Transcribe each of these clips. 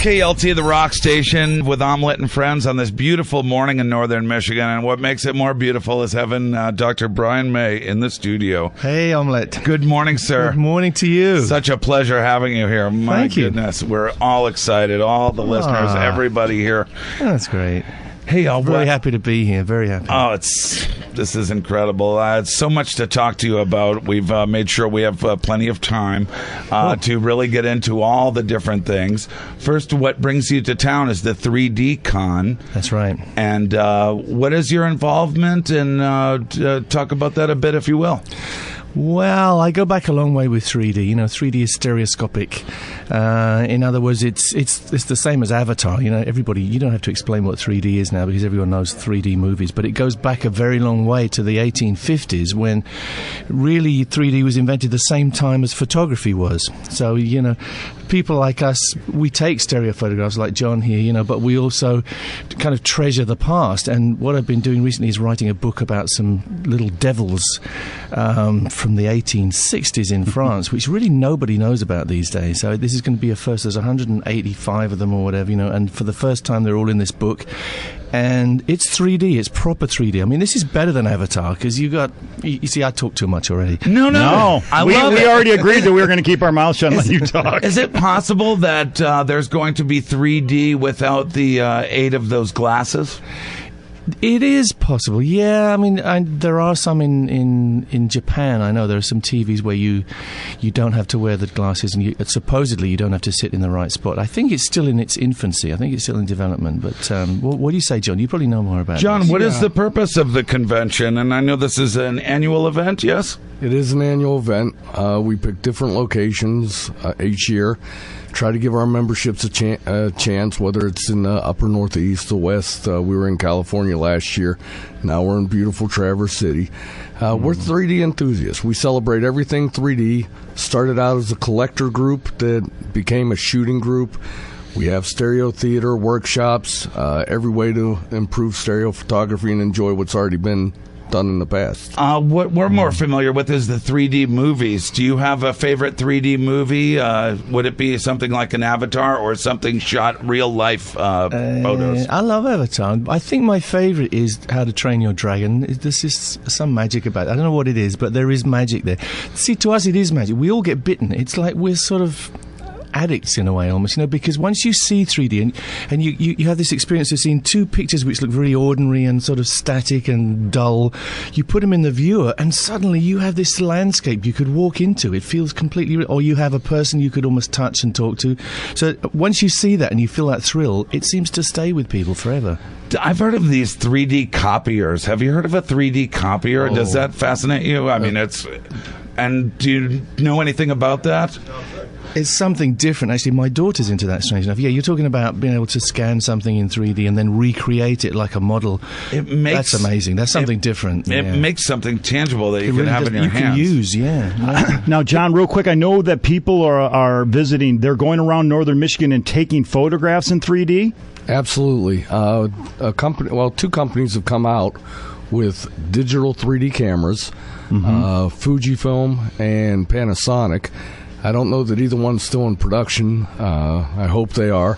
WKLT, the rock station, with Omelette and Friends on this beautiful morning in northern Michigan. And what makes it more beautiful is having Dr. Brian May in the studio. Hey, Omelette. Good morning, sir. Good morning to you. Such a pleasure having you here. My goodness, we're all excited. All the listeners, everybody here. That's great. Hey, y'all. Very happy to be here. Very happy. Oh, this is incredible. It's so much to talk to you about. We've made sure we have plenty of time to really get into all the different things. First, what brings you to town is the 3D Con. That's right. And what is your involvement? And talk about that a bit, if you will. Well, I go back a long way with 3D. You know, 3D is stereoscopic. In other words, it's the same as Avatar. You know, everybody, you don't have to explain what 3D is now because everyone knows 3D movies. But it goes back a very long way to the 1850s when really 3D was invented the same time as photography was. So, you know, people like us, we take stereo photographs like John here, you know, but we also kind of treasure the past. And what I've been doing recently is writing a book about some little devils from the 1860s in France, which really nobody knows about these days. So this is going to be a first. There's 185 of them or whatever, you know, and for the first time they're all in this book. And it's 3D. It's proper 3D. I mean, this is better than Avatar because you see, I talk too much already. No. We already agreed that we were going to keep our mouths shut and let you talk. Is it possible that there's going to be 3D without the aid of those glasses? It is possible, yeah. I mean, there are some in Japan. I know there are some TVs where you don't have to wear the glasses, and supposedly you don't have to sit in the right spot. I think it's still in its infancy. I think it's still in development. But what do you say, John? You probably know more about it. John, what is the purpose of the convention? And I know this is an annual event, yes? It is an annual event. We pick different locations each year. Try to give our memberships a chance, whether it's in the upper northeast, the west. We were in California last year. Now we're in beautiful Traverse City. We're 3D enthusiasts. We celebrate everything 3D. Started out as a collector group that became a shooting group. We have stereo theater, workshops, every way to improve stereo photography and enjoy what's already been done in the past. What we're more familiar with is the 3D movies. Do you have a favorite 3D movie? Would it be something like an Avatar or something shot real life photos? I love Avatar. I think my favorite is How to Train Your Dragon. There's just some magic about it. I don't know what it is, but there is magic there. See, to us it is magic. We all get bitten. It's like we're sort of addicts in a way almost, you know, because once you see 3D and you have this experience of seeing two pictures which look very ordinary and sort of static and dull, you put them in the viewer and suddenly you have this landscape you could walk into. It feels completely, or you have a person you could almost touch and talk to. So once you see that and you feel that thrill, it seems to stay with people forever. I've heard of these 3D copiers. Have you heard of a 3D copier? Does that fascinate you? I mean, and do you know anything about that? It's something different. Actually, my daughter's into that, strange enough. Yeah, you're talking about being able to scan something in 3D and then recreate it like a model. That's amazing. That's something different. It makes something tangible that you can have in your hands. You can use, yeah. Now, John, real quick, I know that people are visiting. They're going around northern Michigan and taking photographs in 3D? Absolutely. Two companies have come out with digital 3D cameras, Fujifilm and Panasonic. I don't know that either one's still in production. I hope they are.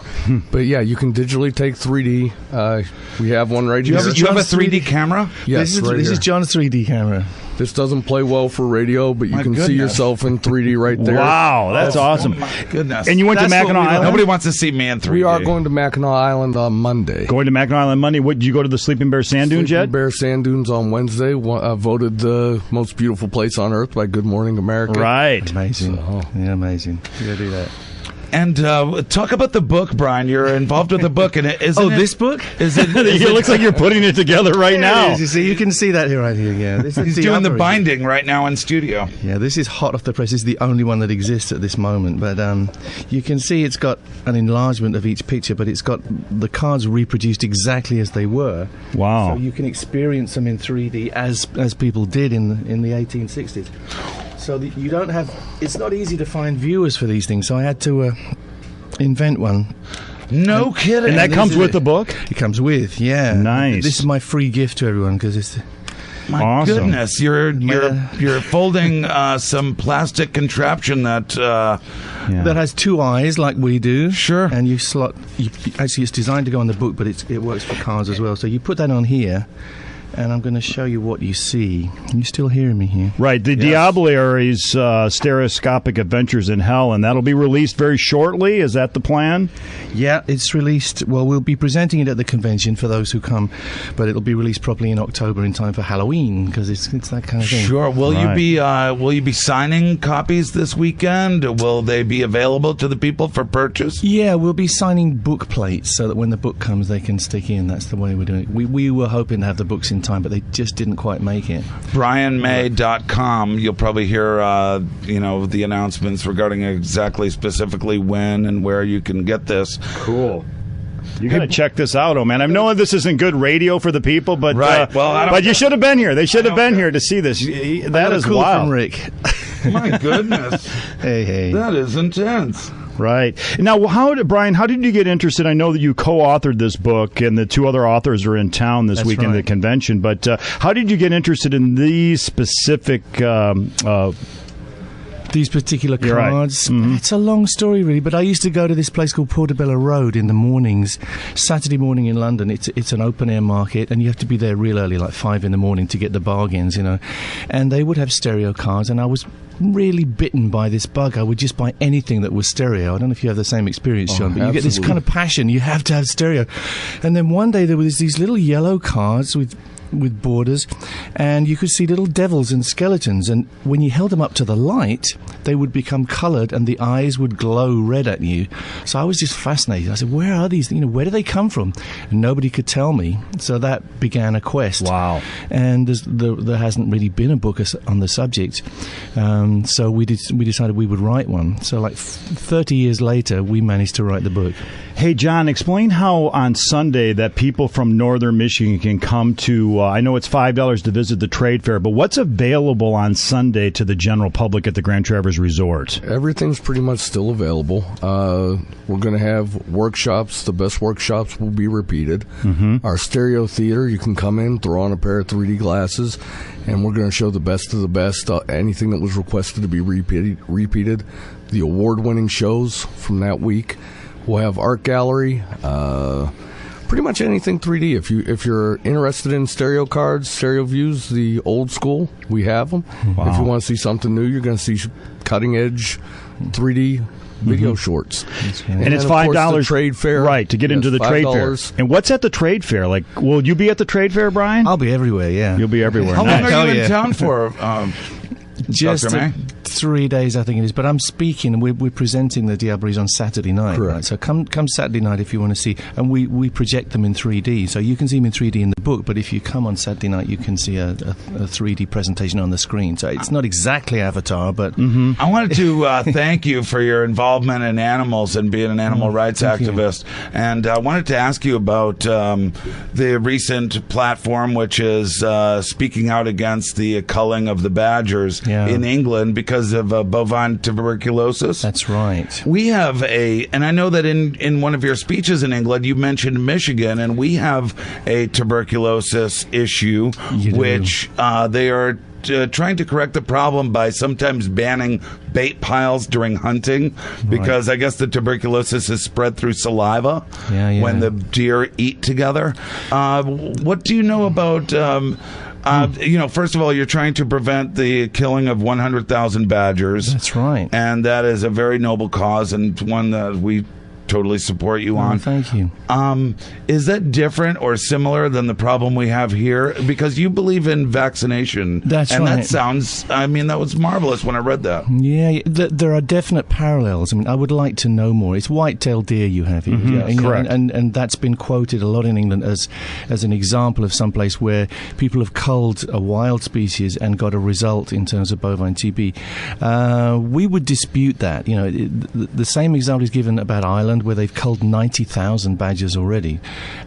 But yeah, you can digitally take 3D. We have one right here. Do you have a 3D camera? Yes, this is John's 3D camera. This doesn't play well for radio, but you can see yourself in 3D right there. Wow, that's awesome. Oh my goodness. And you went to Mackinac Island? Nobody wants to see me in 3D. We are going to Mackinac Island on Monday. Going to Mackinac Island Monday. What, did you go to the Sleeping Bear Sand Dunes yet? Sleeping Bear Sand Dunes on Wednesday. Voted the most beautiful place on earth by Good Morning America. Right. Amazing. Yeah, amazing. You gotta do that. And talk about the book, Brian. You're involved with the book, and this book? It looks like you're putting it together right now. You see, you can see that here, right here. Yeah, he's doing the binding right now in studio. Yeah, this is hot off the press. This is the only one that exists at this moment. But you can see it's got an enlargement of each picture, but it's got the cards reproduced exactly as they were. Wow! So you can experience them in 3D as people did in the 1860s. So you don't have. It's not easy to find viewers for these things. So I had to invent one. No kidding. And that comes with the book? It comes with, yeah. Nice. This is my free gift to everyone because it's My Awesome. goodness, you're folding some plastic contraption that That has two eyes like we do. Sure. And actually it's designed to go on the book, but it works for cars as well. So you put that on here, and I'm going to show you what you see. Are you still hearing me here? Right, the Diableries Stereoscopic Adventures in Hell, and that'll be released very shortly. Is that the plan? Yeah, it's released. Well, we'll be presenting it at the convention for those who come, but it'll be released properly in October in time for Halloween, because it's that kind of thing. Sure. Will you be signing copies this weekend? Will they be available to the people for purchase? Yeah, we'll be signing book plates so that when the book comes, they can stick in. That's the way we're doing it. We were hoping to have the books in time, but they just didn't quite make it. BrianMay.com. You'll probably hear the announcements regarding specifically when and where you can get this. Cool. You got to check this out, man. I know this isn't good radio for the people, but right. But you should have been here. They should have been here to see this. That is cool wild. From Rick. My goodness. Hey. That is intense. Right. Now, Brian, how did you get interested? I know that you co-authored this book, and the two other authors are in town this weekend at the convention, but how did you get interested in these specific these particular cards? Right. Mm-hmm. It's a long story, really, but I used to go to this place called Portobello Road in the mornings, Saturday morning in London. It's an open-air market, and you have to be there real early, like 5 in the morning, to get the bargains, And they would have stereo cards, and I was really bitten by this bug. I would just buy anything that was stereo. I don't know if you have the same experience, John, but you get this kind of passion. You have to have stereo. And then one day there was these little yellow cards with borders, and you could see little devils and skeletons, and when you held them up to the light, they would become coloured and the eyes would glow red at you. So I was just fascinated. I said, where are these? Where do they come from? And nobody could tell me. So that began a quest. Wow. And there hasn't really been a book on the subject. So we decided we would write one. So like 30 years later, we managed to write the book. Hey, John, explain how on Sunday that people from northern Michigan can come to, I know it's $5 to visit the trade fair, but what's available on Sunday to the general public at the Grand Traverse Resort? Everything's pretty much still available. We're going to have workshops. The best workshops will be repeated. Mm-hmm. Our stereo theater, you can come in, throw on a pair of 3D glasses, and we're going to show the best of the best. Anything that was requested to be repeated. The award-winning shows from that week. We'll have art gallery, pretty much anything 3D. If you're interested in stereo cards, stereo views, the old school, we have them. Wow. If you want to see something new, you're going to see cutting edge 3D video shorts. And it's $5 the trade fair, right? To get into the trade fair. And what's at the trade fair? Like, will you be at the trade fair, Brian? I'll be everywhere. Yeah, you'll be everywhere. How long are you in town for? Just 3 days, I think it is. But I'm speaking. We're presenting the Diableries on Saturday night. Correct. Right? So come Saturday night if you want to see. And we project them in 3D. So you can see them in 3D in the book. But if you come on Saturday night, you can see a 3D presentation on the screen. So it's not exactly Avatar, but I wanted to thank you for your involvement in animals and being an animal rights activist. And I wanted to ask you about the recent platform, which is speaking out against the culling of the badgers in England because of bovine tuberculosis. That's right. We have and I know that in one of your speeches in England, you mentioned Michigan, and we have a tuberculosis issue, which they are trying to correct the problem by sometimes banning bait piles during hunting because I guess the tuberculosis is spread through saliva when the deer eat together. What do you know about... first of all, you're trying to prevent the killing of 100,000 badgers. That's right. And that is a very noble cause and one that we totally support you on. Thank you. Is that different or similar than the problem we have here? Because you believe in vaccination. That's right. And that sounds, that was marvelous when I read that. Yeah, there are definite parallels. I would like to know more. It's white-tailed deer you have here. Mm-hmm. Correct. And that's been quoted a lot in England as an example of some place where people have culled a wild species and got a result in terms of bovine TB. We would dispute that. The same example is given about Ireland. Ireland, where they've culled 90,000 badgers already,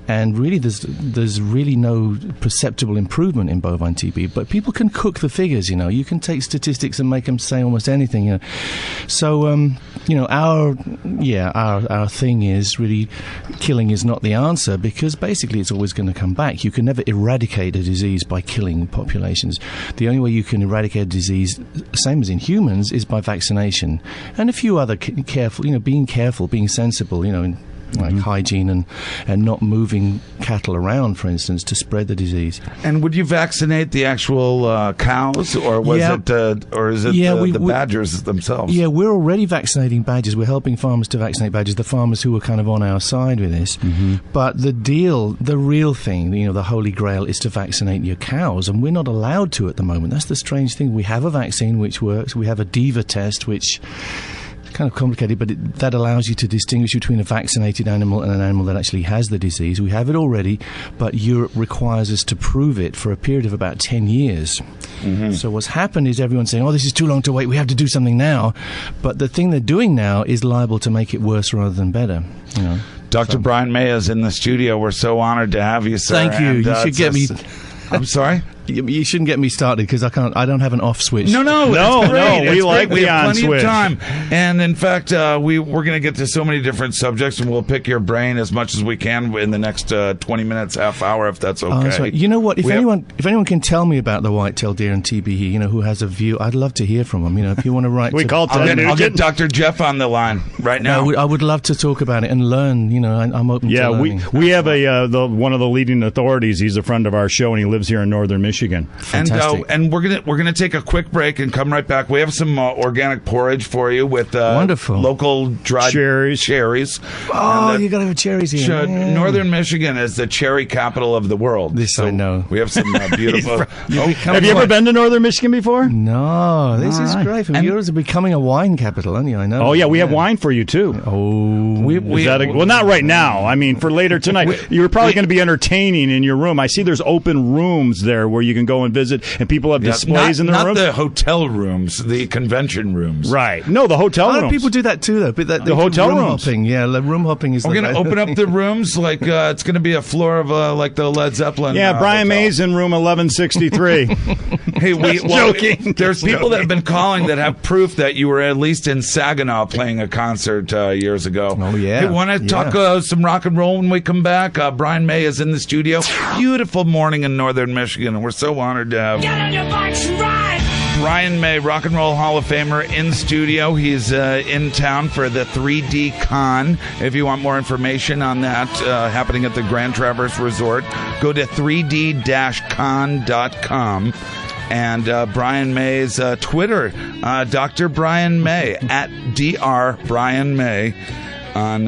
and really there's really no perceptible improvement in bovine TB. But people can cook the figures, you know. You can take statistics and make them say almost anything, you know. So you know, our thing is really killing is not the answer, because basically it's always going to come back. You can never eradicate a disease by killing populations. The only way you can eradicate a disease, same as in humans, is by vaccination and a few other careful, you know, being careful, being sensible, you know, in like hygiene and not moving cattle around, for instance, to spread the disease. And would you vaccinate the actual cows, or was it, the badgers themselves? Yeah, we're already vaccinating badgers. We're helping farmers to vaccinate badgers, the farmers who are kind of on our side with this. But the real thing, you know, the holy grail is to vaccinate your cows, and we're not allowed to at the moment. That's the strange thing. We have a vaccine which works. We have a DIVA test, which kind of complicated, but that allows you to distinguish between a vaccinated animal and an animal that actually has the disease. We have it already, but Europe requires us to prove it for a period of about 10 years. So what's happened is everyone's saying, oh, this is too long to wait, we have to do something now. But the thing they're doing now is liable to make it worse rather than better, you know. Dr. Brian May is in the studio. We're so honored to have you, sir. Thank you. And, you should get me... I'm sorry? You shouldn't get me started because I don't have an off switch. No, we like the on switch. We have plenty of time, and in fact, we're going to get to so many different subjects, and we'll pick your brain as much as we can in the next 20 minutes, half hour, if that's okay. That's right. You know what? If anyone can tell me about the white-tailed deer and TB, you know, who has a view, I'd love to hear from them. You know, if you want to write, I'll get Dr. Jeff on the line right now. I would love to talk about it and learn. You know, I'm open. to learning. we have one of the leading authorities. He's a friend of our show, and he lives here in northern Michigan. And we're gonna take a quick break and come right back. We have some organic porridge for you with wonderful local dried cherries. Oh, you gotta have cherries here. Northern Michigan is the cherry capital of the world. This I know. We have some beautiful. Have you ever been to northern Michigan before? No, this is great. Yours is becoming a wine capital, aren't you? I know. Oh yeah, we have wine for you too. Oh, well, not right now. I mean, for later tonight. You're probably going to be entertaining in your room. I see there's open rooms there where you can go and visit, and people have displays in their rooms. Not the hotel rooms, the convention rooms. Right. No, the hotel rooms. A lot of people do that too, though. But the hotel room rooms. Hopping. Yeah, the room hopping is. We're going to open up the rooms like it's going to be a floor of like the Led Zeppelin. Yeah, Brian hotel. May's in room 1163. Hey, joking. There's people that have been calling that have proof that you were at least in Saginaw playing a concert years ago. Oh yeah. Hey, want to talk some rock and roll when we come back? Brian May is in the studio. Beautiful morning in northern Michigan, and we're so honored to have. Get on your bikes and ride! Brian May, Rock and Roll Hall of Famer, in studio. He's in town for the 3D Con. If you want more information on that, happening at the Grand Traverse Resort, go to 3d-con.com. And Brian May's Twitter, Dr. Brian May, at Dr. Brian May on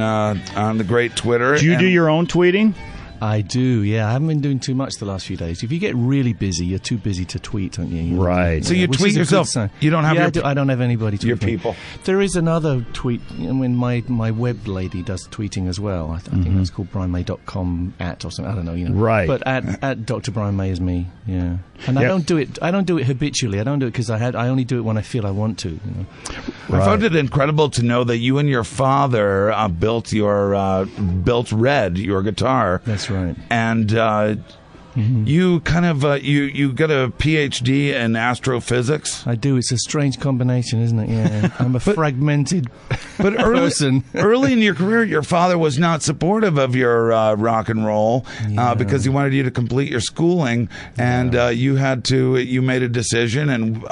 the great Twitter. Do you do your own tweeting? I do, yeah. I haven't been doing too much the last few days. If you get really busy, you're too busy to tweet, aren't you? Right. So you tweet yourself. You don't have I don't have anybody tweeting. Your people. There is another tweet. I mean, my web lady does tweeting as well. I think that's called brianmay.com or something. I don't know. You know. Right. But at Dr. Brian May is me. Yeah. And I don't do it. I don't do it habitually. I don't do it because I only do it when I feel I want to. You know? I found it incredible to know that you and your father built Red, your guitar. That's right. And you kind of you got a PhD in astrophysics. I do. It's a strange combination, isn't it? Yeah. I'm a fragmented person. Early in your career, your father was not supportive of your rock and roll because he wanted you to complete your schooling, and you made a decision, and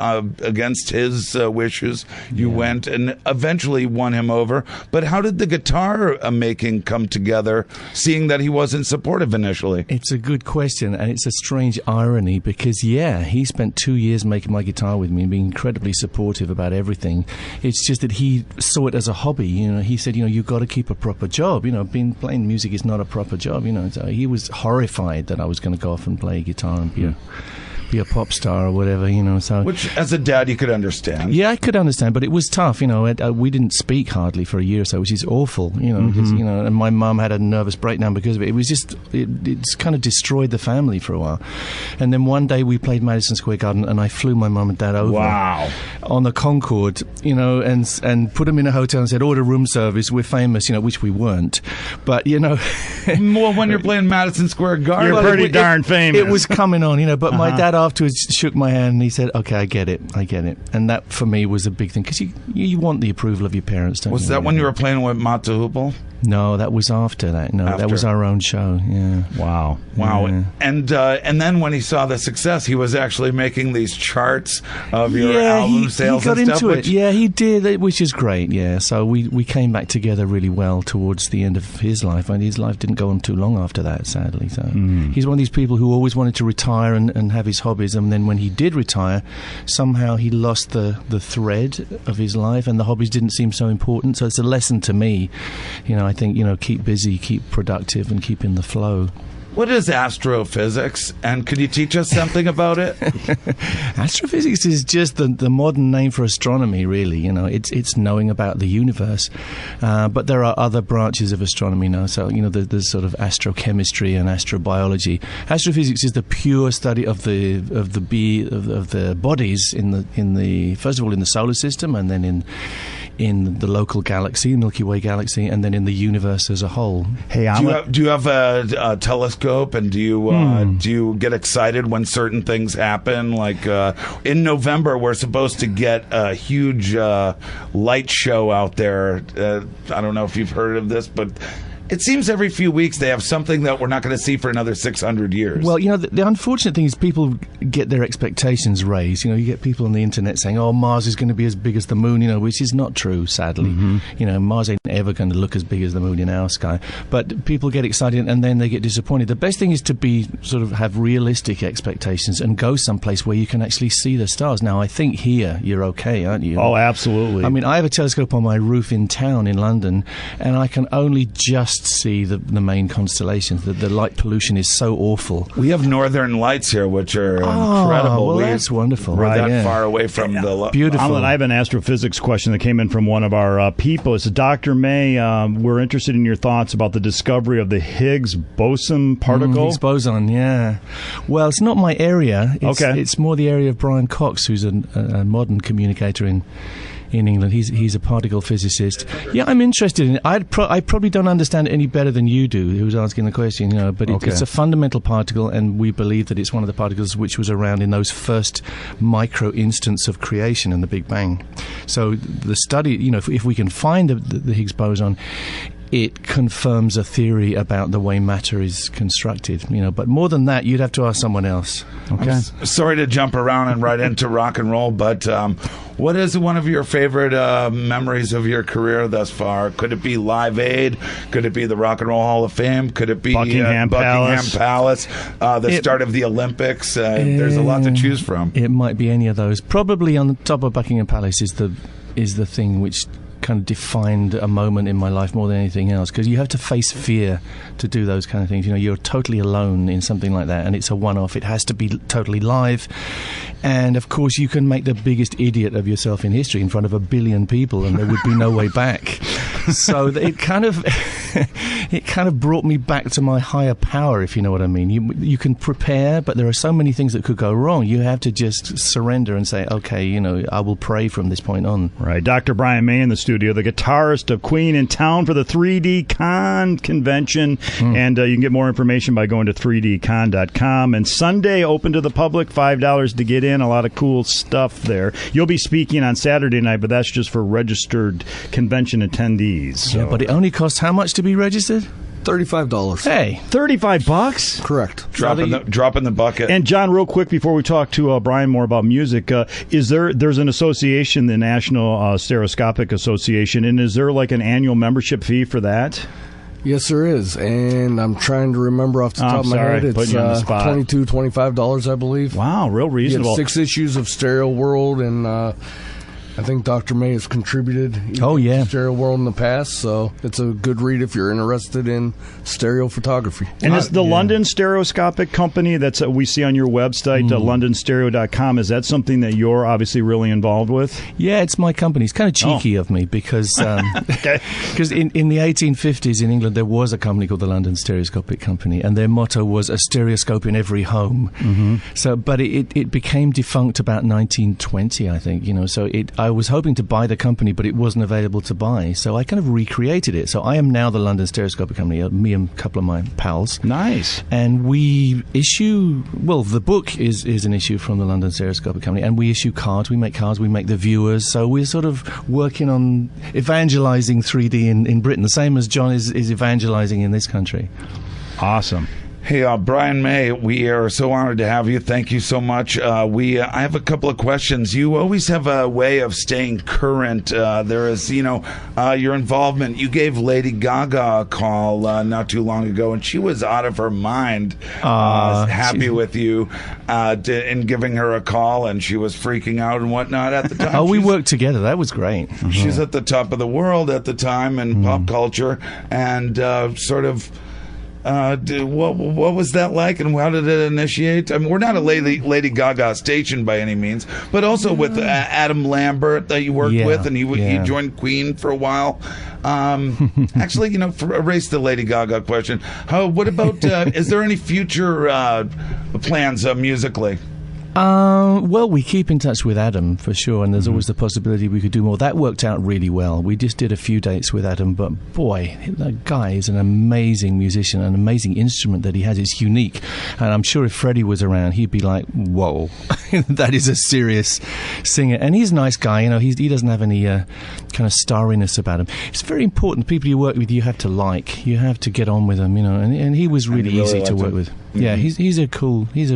against his wishes, you went and eventually won him over. But how did the guitar making come together, seeing that he wasn't supportive initially? It's a good question. And it's a strange irony because, he spent 2 years making my guitar with me and being incredibly supportive about everything. It's just that he saw it as a hobby. You know, he said, you've got to keep a proper job. You know, playing music is not a proper job. You know, so he was horrified that I was going to go off and play guitar and be be a pop star or whatever, so. Which, as a dad, you could understand. Yeah, I could understand, but it was tough, we didn't speak hardly for a year or so, which is awful, because, and my mum had a nervous breakdown because of it. It was just, it's kind of destroyed the family for a while. And then one day we played Madison Square Garden, and I flew my mum and dad over. Wow. On the Concorde, and put them in a hotel and said, order room service, we're famous, which we weren't. But, Well, when you're playing Madison Square Garden, you're pretty darn famous. It was coming on, but my dad afterwards shook my hand and he said, okay, I get it. And that for me was a big thing, because you want the approval of your parents, don't you? Was that when you were playing with Mata Hoople? No, that was after that. No, that was our own show. Yeah. Wow. Yeah. And then when he saw the success, he was actually making these charts of your album sales. He got and stuff, into it. Yeah, he did, which is great. Yeah. So we came back together really well towards the end of his life. And his life didn't go on too long after that, sadly. So he's one of these people who always wanted to retire and have his hobbies. And then when he did retire, somehow he lost the thread of his life, and the hobbies didn't seem so important. So it's a lesson to me. I think, keep busy, keep productive, and keep in the flow. What is astrophysics, and could you teach us something about it? Astrophysics is just the modern name for astronomy, really. It's knowing about the universe. But there are other branches of astronomy now. So, there's sort of astrochemistry and astrobiology. Astrophysics is the pure study of the bodies in the first of all in the solar system, and then in the local galaxy, Milky Way galaxy, and then in the universe as a whole. Hey, do you have a telescope, and do you get excited when certain things happen? Like in November, we're supposed to get a huge light show out there. I don't know if you've heard of this, but it seems every few weeks they have something that we're not going to see for another 600 years. Well, the unfortunate thing is people get their expectations raised. You get people on the internet saying, oh, Mars is going to be as big as the moon, which is not true, sadly. Mars ain't ever going to look as big as the moon in our sky. But people get excited and then they get disappointed. The best thing is to have realistic expectations and go someplace where you can actually see the stars. Now, I think here you're okay, aren't you? Oh, absolutely. I mean, I have a telescope on my roof in town in London, and I can only just see the main constellations. The light pollution is so awful. We have northern lights here, which are incredible. Well, that's wonderful. We're that far away from the... Beautiful. I have an astrophysics question that came in from one of our people. It's Dr. May. We're interested in your thoughts about the discovery of the Higgs boson particle. Higgs boson, yeah. Well, it's not my area. It's more the area of Brian Cox, who's a modern communicator in England. He's a particle physicist. Yeah, I'm interested in it. I probably don't understand it any better than you do, who's asking the question, but it's a fundamental particle, and we believe that it's one of the particles which was around in those first micro instants of creation in the Big Bang. So the study, if we can find the Higgs boson, it confirms a theory about the way matter is constructed, but more than that, you'd have to ask someone else. Okay. I'm sorry to jump around and right into rock and roll, but what is one of your favorite memories of your career thus far? Could it be Live Aid? Could it be the Rock and Roll Hall of Fame? Could it be Buckingham Palace? The start of the Olympics? There's a lot to choose from. It might be any of those. Probably on the top of Buckingham Palace is the thing which kind of defined a moment in my life more than anything else, because you have to face fear to do those kind of things. You're totally alone in something like that, and it's a one-off. It has to be totally live, and of course you can make the biggest idiot of yourself in history in front of 1 billion people, and there would be no way back. So it kind of brought me back to my higher power, if you know what I mean. You can prepare, but there are so many things that could go wrong. You have to just surrender and say, okay, I will pray from this point on. Right. Dr. Brian May in the studio, the guitarist of Queen, in town for the 3D Con convention. And you can get more information by going to 3dcon.com. And Sunday, open to the public, $5 to get in. A lot of cool stuff there. You'll be speaking on Saturday night, but that's just for registered convention attendees. So. Yeah, but it only costs how much to be registered? $35. Hey, $35? Correct. Drop in the bucket. And John, real quick before we talk to Brian more about music, there's an association, the National Stereoscopic Association, and is there like an annual membership fee for that? Yes, there is, and I'm trying to remember off the top of my head. It's $22, $25, I believe. Wow, real reasonable. You have 6 issues of Stereo World and I think Dr. May has contributed to Stereo World in the past, so it's a good read if you're interested in stereo photography. And is the London Stereoscopic Company that's we see on your website, londonstereo.com, is that something that you're obviously really involved with? Yeah, it's my company. It's kind of cheeky of me because in the 1850s in England there was a company called the London Stereoscopic Company, and their motto was a stereoscope in every home. So, but it became defunct about 1920, I think. So I was hoping to buy the company, but it wasn't available to buy. So I kind of recreated it. So I am now the London Stereoscopic Company, me and a couple of my pals. Nice. And we issue, the book is an issue from the London Stereoscopic Company, and we issue cards. We make the viewers. So we're sort of working on evangelizing 3D in Britain, the same as John is evangelizing in this country. Awesome. Hey, Brian May, we are so honored to have you. Thank you so much. I have a couple of questions. You always have a way of staying current. There is, your involvement. You gave Lady Gaga a call not too long ago, and she was out of her mind, happy with you in giving her a call, and she was freaking out and whatnot at the time. We worked together. That was great. She's at the top of the world at the time in pop culture, and sort of... what was that like, and how did it initiate? I mean, we're not a Lady Gaga station by any means, but also with Adam Lambert that you worked with, and he joined Queen for a while. Actually, erase the Lady Gaga question. What about? Is there any future plans musically? We keep in touch with Adam for sure, and there's always the possibility we could do more. That worked out really well. We just did a few dates with Adam, but boy, that guy is an amazing musician, an amazing instrument that he has. It's unique, and I'm sure if Freddie was around, he'd be like, whoa, that is a serious singer. And he's a nice guy, he doesn't have any kind of starriness about him. It's very important. People you work with, you have to like. You have to get on with them, and he was really easy to work with. Yeah, he's a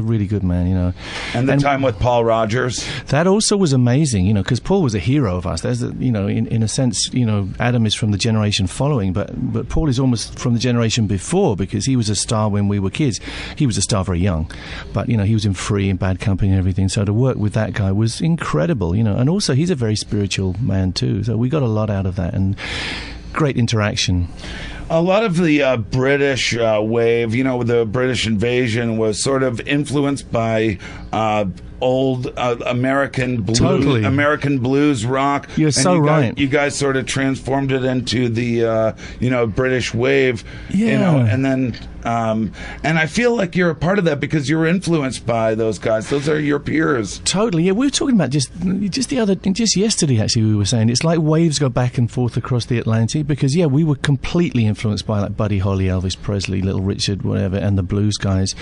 really good man, And the time with Paul Rogers, that also was amazing, because Paul was a hero of us. There's, in a sense, Adam is from the generation following, but Paul is almost from the generation before, because he was a star when we were kids. He was a star very young, but he was in Free and Bad Company and everything. So to work with that guy was incredible, and also he's a very spiritual man too. So we got a lot out of that and great interaction. A lot of the British wave, the British invasion was sort of influenced by old American blues rock. You're so right. You guys sort of transformed it into the British wave. Yeah. And then and I feel like you're a part of that because you're influenced by those guys. Those are your peers. Totally. Yeah, we were talking about just yesterday. Actually, we were saying it's like waves go back and forth across the Atlantic because we were completely influenced by like Buddy Holly, Elvis Presley, Little Richard, whatever, and the blues guys.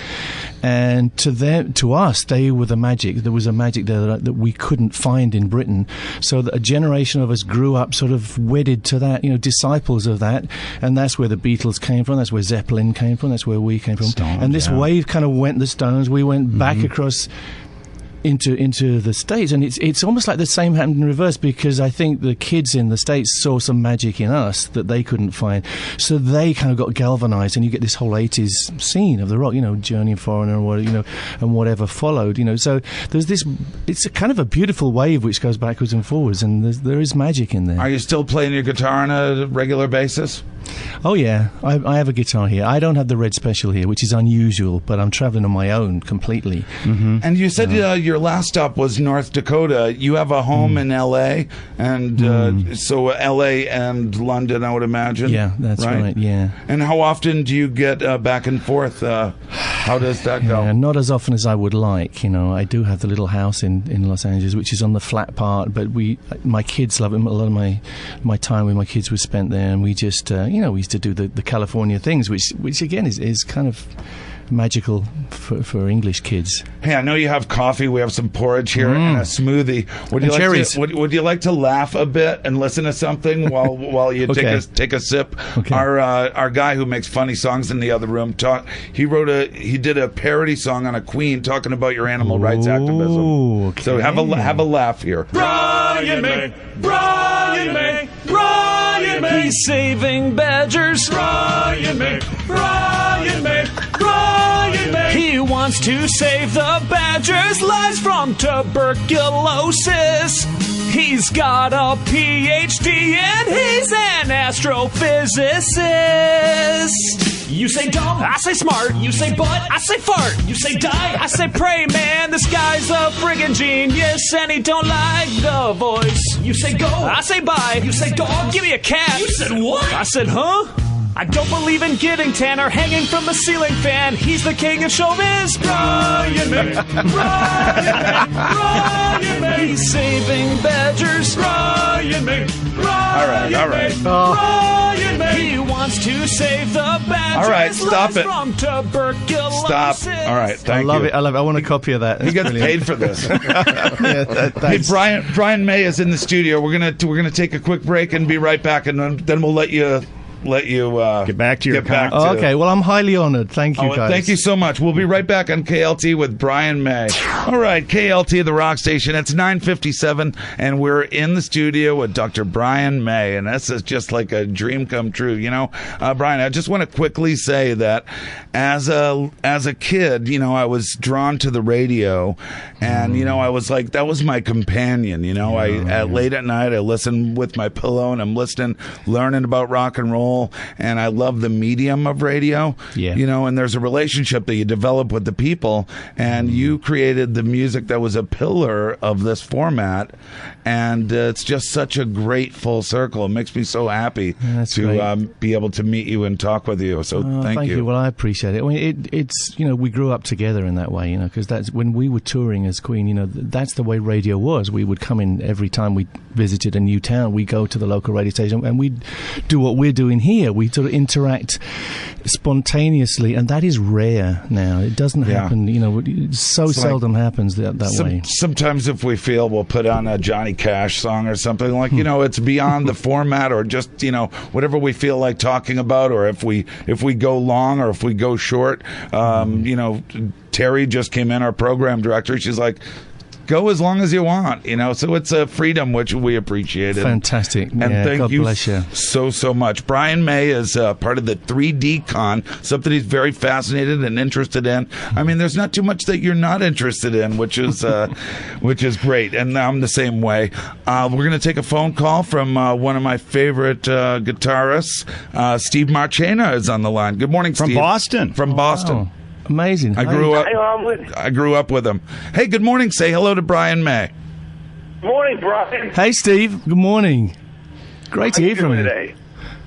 And to us, they were the magic. There was a magic there that we couldn't find in Britain. So that a generation of us grew up sort of wedded to that, disciples of that. And that's where the Beatles came from. That's where Zeppelin came from. That's where we came from. Stones, and this wave kind of went the Stones. We went back across into the States, and it's almost like the same happened in reverse, because I think the kids in the States saw some magic in us that they couldn't find, so they kind of got galvanized, and you get this whole 80s scene of the rock, Journey and Foreigner and whatever followed, so there's this, it's a kind of a beautiful wave which goes backwards and forwards, and there is magic in there. Are you still playing your guitar on a regular basis? Oh yeah, I have a guitar here. I don't have the Red Special here, which is unusual, but I'm traveling on my own completely. And you said your last stop was North Dakota. You have a home in L.A., and so L.A. and London, I would imagine. Yeah, that's right, yeah. And how often do you get back and forth? How does that go? Not as often as I would like. I do have the little house in Los Angeles, which is on the flat part, but my kids love it. A lot of my time with my kids was spent there, and we just, we used to do the California things, which again is kind of magical for English kids. Hey, I know you have coffee. We have some porridge here and a smoothie. Would you like to laugh a bit and listen to something while you take a sip? Okay. Our guy who makes funny songs in the other room he did a parody song on a Queen talking about your animal rights activism. Okay. So have a laugh here. Brian May, Brian May, Brian May, he's saving badgers. Brian May, Brian May. Brian May. He wants to save the Badgers' lives from tuberculosis. He's got a PhD and he's an astrophysicist. You say dumb, I say smart. You say butt, I say fart. You say die, I say pray, man. This guy's a friggin' genius and he don't like the voice. You say go, I say bye. You say dog, give me a cat. You said what? I said, huh? I don't believe in getting tan or hanging from a ceiling fan. He's the king of showbiz. Brian May. Brian May. Brian May. He's saving Badgers. Brian May. All right. Brian May. He wants to save the Badgers' All right, stop lives it. from tuberculosis. Stop. All right, thank you. I love it. I love it. I want a copy of that. He gets paid for this. Hey, Brian May is in the studio. We're gonna take a quick break and be right back, and then we'll let you get back to your Oh, okay, well, I'm highly honored. Thank you, guys. Thank you so much. We'll be right back on KLT with Brian May. All right, KLT, the rock station. It's 9:57, and we're in the studio with Dr. Brian May, and this is just like a dream come true. You know, Brian, I just want to quickly say that as a kid, you know, I was drawn to the radio, and you know, I was like, that was my companion. You know, at late at night, I listened with my pillow, and I'm listening, learning about rock and roll. And I love the medium of radio, you know, and there's a relationship that you develop with the people, and you created the music that was a pillar of this format, and it's just such a great full circle. It makes me so happy to be able to meet you and talk with you. So thank you. Well, I appreciate it. I mean, it's you know, we grew up together in that way, you know, because that's when we were touring as Queen. You know, that's the way radio was. We would come in every time we visited a new town. We go to the local radio station and we'd do what we're doing here. We sort of interact spontaneously, and that is rare now. It doesn't happen, you know, it seldom happens that way. Sometimes if we feel, we'll put on a Johnny Cash song or something like, you know, it's beyond the format, or just, you know, whatever we feel like talking about, or if we go long or if we go short. You know, Terry just came in, our program director. She's like, go as long as you want, you know, so it's a freedom which we appreciate. Fantastic. And thank God you bless you so much. Brian May is part of the 3D Con, something he's very fascinated and interested in. I mean, there's not too much that you're not interested in, which is great, and I'm the same way. We're going to take a phone call from one of my favorite guitarists. Steve Marchena is on the line. Good morning, Steve. From Boston. Wow. Amazing. I grew up with him. Hey, good morning. Say hello to Brian May. Morning, Brian. Hey, Steve. Good morning. Great to hear from you Today?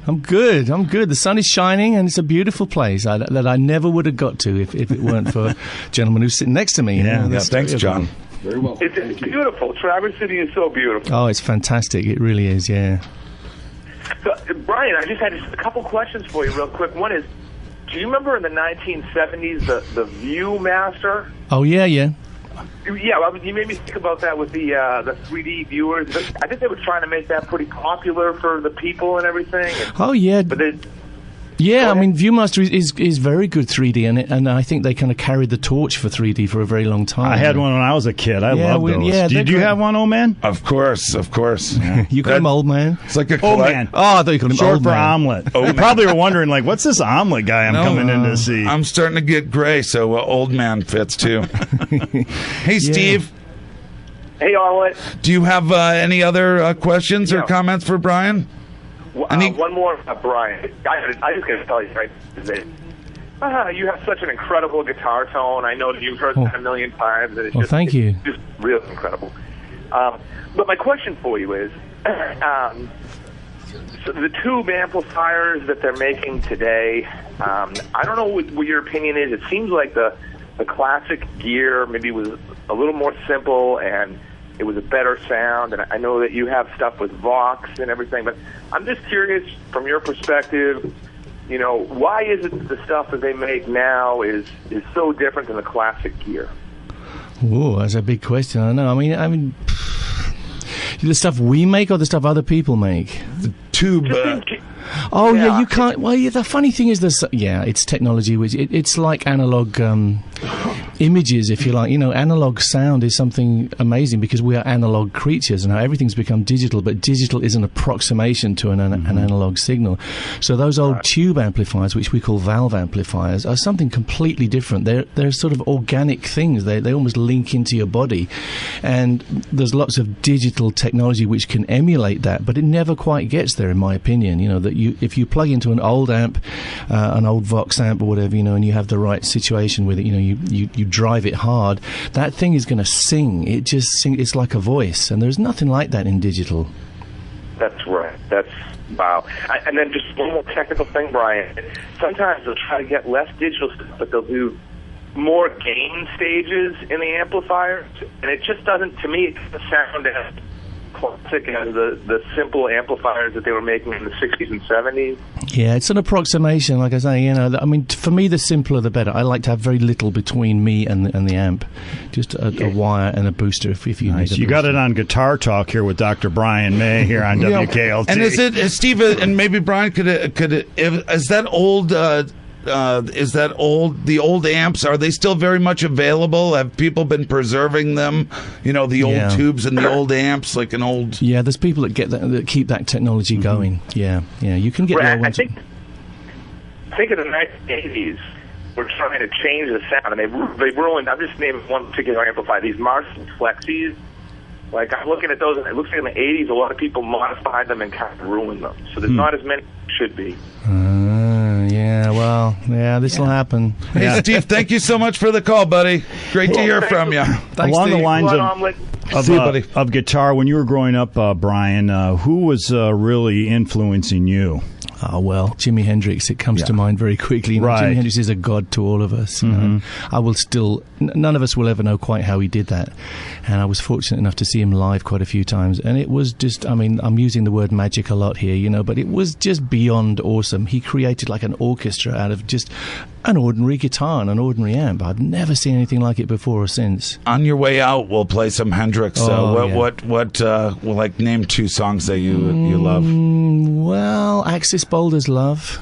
I'm good. The sun is shining, and it's a beautiful place that I never would have got to if it weren't for a gentleman who's sitting next to me. Thanks, John. Very well. It's beautiful. Traverse City is so beautiful. Oh, it's fantastic. It really is, yeah. So, Brian, I just had a couple questions for you real quick. One is, do you remember in the 1970s the Viewmaster? Oh, yeah. Yeah, well, you made me think about that with the 3D viewers. I think they were trying to make that pretty popular for the people and everything. Oh, yeah. But they... Yeah, I mean, Viewmaster is very good 3D, and I think they kind of carried the torch for 3D for a very long time. I had one when I was a kid. I loved those. Yeah, Did you have one, old man? Of course. Yeah. You call him old man? It's like a old man. Oh, I thought you called him short old for man. omelet. They probably were wondering, like, what's this omelet guy I'm coming in to see? I'm starting to get gray, so old man fits too. Hey, Steve. Hey, Omelette. Do you have any other questions or comments for Brian? One more, Brian. I just got to tell you, right, that you have such an incredible guitar tone. I know that you've heard that a million times. And it's thank you. It's just really incredible. But my question for you is, so the tube amplifiers that they're making today, I don't know what your opinion is. It seems like the classic gear maybe was a little more simple and it was a better sound, and I know that you have stuff with Vox and everything, but I'm just curious from your perspective, you know, why is it that the stuff that they make now is so different than the classic gear? Oh, that's a big question. I don't know. I mean, the stuff we make or the stuff other people make? The tube. Yeah, you can't. Well, the funny thing is, it's technology. Which it's like analog. images, if you like. Analog sound is something amazing because we are analog creatures, and now everything's become digital, but digital is an approximation to an analog signal. So those old tube amplifiers, which we call valve amplifiers, are something completely different. They're sort of organic things. They almost link into your body, and there's lots of digital technology which can emulate that, but it never quite gets there, in my opinion. If you plug into an old amp, an old Vox amp or whatever, and you have the right situation with it, you drive it hard, that thing is going to sing. It just sings. It's like a voice, and there's nothing like that in digital. That's right. That's wow. And then just one more technical thing, Brian. Sometimes they'll try to get less digital stuff, but they'll do more gain stages in the amplifiers, and it just doesn't. To me, it doesn't sound as classic as the simple amplifiers that they were making in the 60s and 70s. Yeah, it's an approximation, like I say. For me, the simpler the better. I like to have very little between me and the amp. Just a wire and a booster if you need it. You got it on Guitar Talk here with Dr. Brian May here on WKLT. And is Steve, and maybe Brian is that old... the old amps, are they still very much available? Have people been preserving them? The old tubes and the old amps, like an old... Yeah, there's people that keep that technology going. Yeah, you can get right, more ones. I think in the 1980s, we're trying to change the sound, and they ruined... I'm just naming one particular amplifier, these Marshall Flexies. Like, I'm looking at those, and it looks like in the 80s, a lot of people modified them and kind of ruined them. So there's not as many as should be. This will happen. Hey, Steve, thank you so much for the call, buddy. Great to hear from you. Thanks, Along Steve. the lines of guitar, when you were growing up, Brian, who was really influencing you? Jimi Hendrix, it comes to mind very quickly. Right. Jimi Hendrix is a god to all of us. I will still... None of us will ever know quite how he did that. And I was fortunate enough to see him live quite a few times. And it was just... I'm using the word magic a lot here, but it was just beyond awesome. He created like an orchestra out of just an ordinary guitar and an ordinary amp. I've never seen anything like it before or since. On your way out, we'll play some Hendrix. Name two songs that you love. Axis Boulder's Love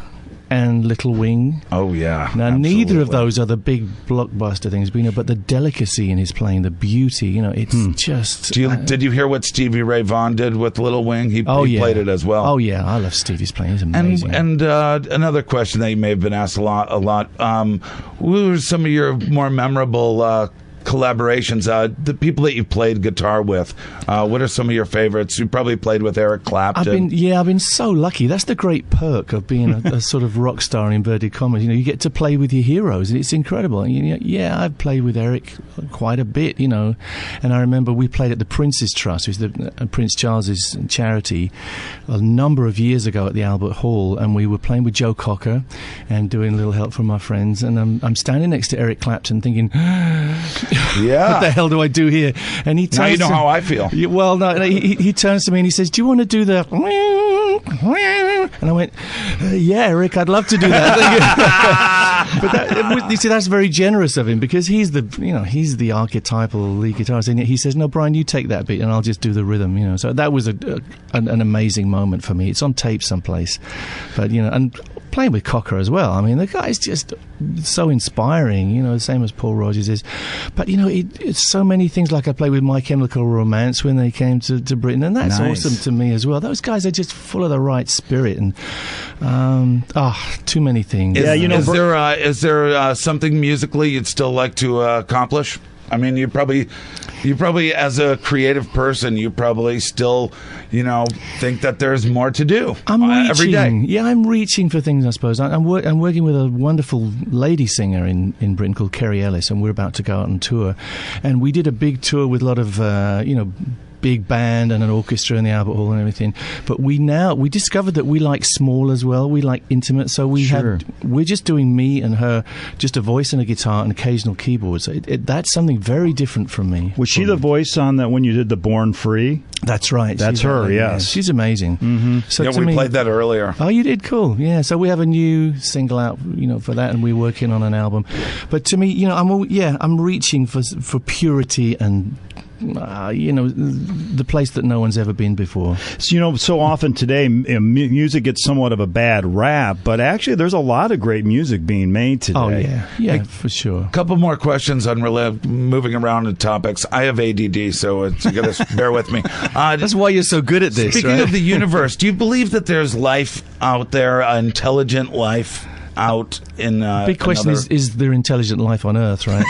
and Little Wing. Oh, yeah. Now, neither of those are the big blockbuster things, but the delicacy in his playing, the beauty, it's just... Did you hear what Stevie Ray Vaughan did with Little Wing? He played it as well. Oh, yeah. I love Stevie's playing. He's amazing. And another question that you may have been asked a lot. Who are some of your more memorable collaborations, the people that you've played guitar with, what are some of your favorites? You probably played with Eric Clapton. I've been so lucky. That's the great perk of being a sort of rock star in inverted commas. You get to play with your heroes, and it's incredible. I've played with Eric quite a bit, and I remember we played at the Prince's Trust, which is the Prince Charles's charity, a number of years ago at the Albert Hall, and we were playing with Joe Cocker and doing a little help from my friends, and I'm standing next to Eric Clapton thinking... Yeah. What the hell do I do here? And he turns now you know how I feel. Well, no, he turns to me and he says, "Do you want to do the?" And I went, "Yeah, Eric, I'd love to do that." But you see, that's very generous of him because he's the archetypal lead guitarist, and he says, "No, Brian, you take that beat, and I'll just do the rhythm." So that was an amazing moment for me. It's on tape someplace, but and playing with Cocker as well. The guy's just so inspiring. The same as Paul Rodgers is. But it's so many things. Like I played with My Chemical Romance when they came to Britain, and that's awesome to me as well. Those guys are just full of the right spirit, and too many things. Is there something musically you'd still like to accomplish? You probably, as a creative person, you probably still, think that there's more to do every day. Yeah, I'm reaching for things, I suppose. I'm working with a wonderful lady singer in Britain called Kerry Ellis, and we're about to go out on tour. And we did a big tour with a lot of, big band and an orchestra in the Albert Hall and everything. But we discovered that we like small as well. We like intimate. So we're just doing me and her, just a voice and a guitar and occasional keyboards. So that's something very different from me. Was she the voice on that when you did the Born Free? That's right. That's her, yes. She's amazing. Mm-hmm. So we played that earlier. Oh, you did? Cool. Yeah, so we have a new single out, for that, and we're working on an album. But to me, I'm reaching for purity and the place that no one's ever been before. So, so often today, music gets somewhat of a bad rap, but actually there's a lot of great music being made today. Oh, yeah, for sure. A couple more questions on moving around in topics. I have ADD, so you got to bear with me. That's why you're so good at this, Speaking right? of the universe, do you believe that there's life out there, intelligent life out in big question is there intelligent life on Earth, right?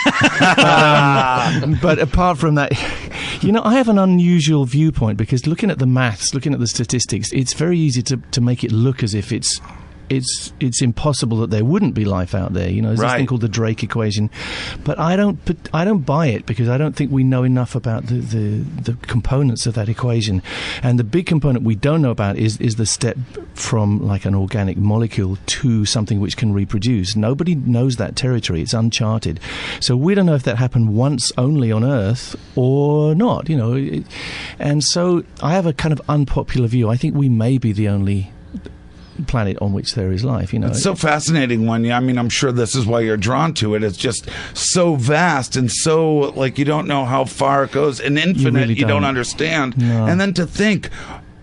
But apart from that, I have an unusual viewpoint, because looking at the maths, looking at the statistics, it's very easy to make it look as if it's impossible that there wouldn't be life out there. There's this thing called the Drake equation, but I don't buy it, because I don't think we know enough about the components of that equation. And the big component we don't know about is the step from like an organic molecule to something which can reproduce. Nobody knows that territory. It's uncharted. So we don't know if that happened once only on Earth or not. And so I have a kind of unpopular view. I think we may be the only planet on which there is life. It's so fascinating when I'm sure this is why you're drawn to it. It's just so vast and so you don't know how far it goes, and infinite. You don't understand. No. And then to think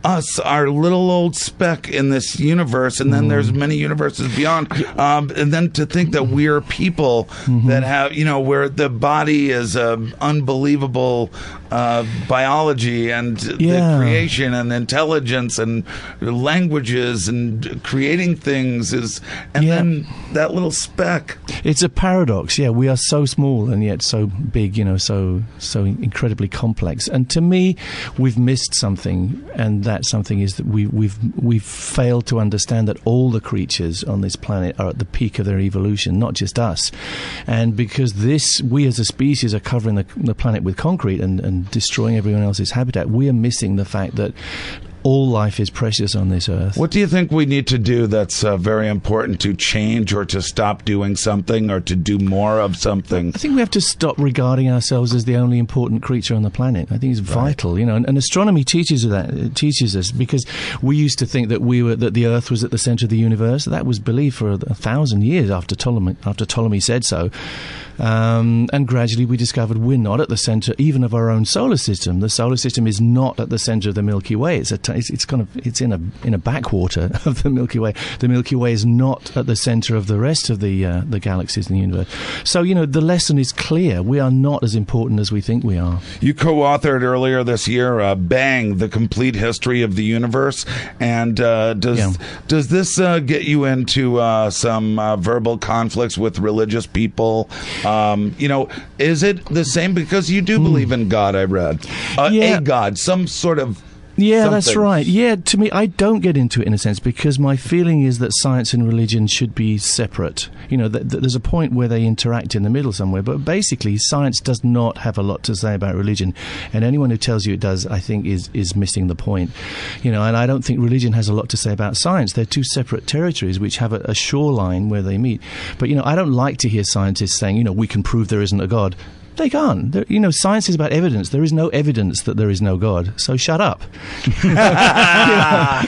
us, our little old speck in this universe, and then there's many universes beyond, and then to think that we're people that have, where the body is unbelievable biology and the creation and intelligence and languages and creating things then that little speck. It's a paradox. Yeah, we are so small and yet so big. So incredibly complex. And to me, we've missed something, and that something is that we've failed to understand that all the creatures on this planet are at the peak of their evolution, not just us. And because we as a species are covering the planet with concrete and destroying everyone else's habitat, we are missing the fact that all life is precious on this earth. What do you think we need to do that's very important to change, or to stop doing something, or to do more of something? I think we have to stop regarding ourselves as the only important creature on the planet. I think it's vital, and astronomy teaches us, because we used to think that that the Earth was at the center of the universe. That was believed for 1,000 years after Ptolemy said so. And gradually we discovered we're not at the center even of our own solar system. The solar system is not at the center of the Milky Way. It's in a backwater of the Milky Way. The Milky Way is not at the center of the rest of the galaxies in the universe. So the lesson is clear. We are not as important as we think we are. You co-authored earlier this year Bang, the Complete History of the Universe, and does this get you into some verbal conflicts with religious people? Is it the same? Because you do believe in God, I read. A God, some sort of... Yeah, something. That's right. Yeah, to me, I don't get into it in a sense, because my feeling is that science and religion should be separate. There's a point where they interact in the middle somewhere, but basically science does not have a lot to say about religion, and anyone who tells you it does, I think, is missing the point. And I don't think religion has a lot to say about science. They're two separate territories which have a shoreline where they meet. But, I don't like to hear scientists saying, we can prove there isn't a God. They can't. Science is about evidence. There is no evidence that there is no God. So shut up. And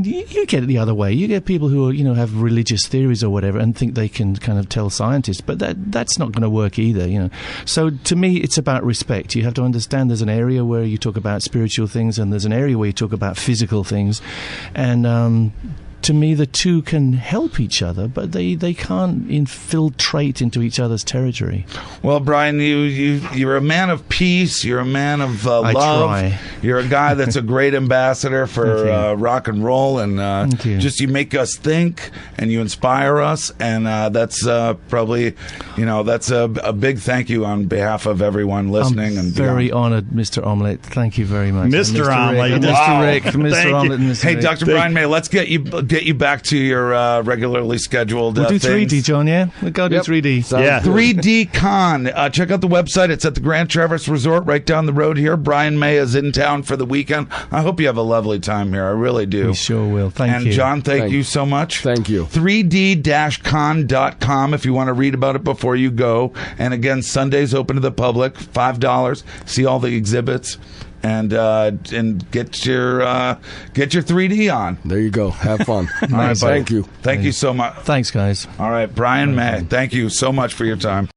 you get it the other way. You get people who are, have religious theories or whatever and think they can kind of tell scientists, but that's not going to work either. So to me, it's about respect. You have to understand there's an area where you talk about spiritual things, and there's an area where you talk about physical things, and to me, the two can help each other, but they can't infiltrate into each other's territory. Well, Brian, you're a man of peace. You're a man of love. Try. You're a guy that's a great ambassador for rock and roll, and you make us think, and you inspire us, and that's probably, that's a big thank you on behalf of everyone listening. I'm very honored, Mr. Omelette. Thank you very much. Mr. Omelette. Mr. Rick. Mr. Omelette. And Mr. Hey, Rick. Dr. Brian May, let's get you back to your regularly scheduled We'll do things. 3D, John, yeah? We'll go do 3D. Yeah. 3D Con. Check out the website. It's at the Grand Traverse Resort right down the road here. Brian May is in town for the weekend. I hope you have a lovely time here. I really do. We sure will. Thank you. And John, thank you so much. Thank you. 3d-con.com if you want to read about it before you go. And again, Sunday's open to the public, $5. See all the exhibits. And get your 3D on. There you go. Have fun. All right, Thank you. Thank you so much. Thanks, guys. All right, Brian May, thank you so much for your time.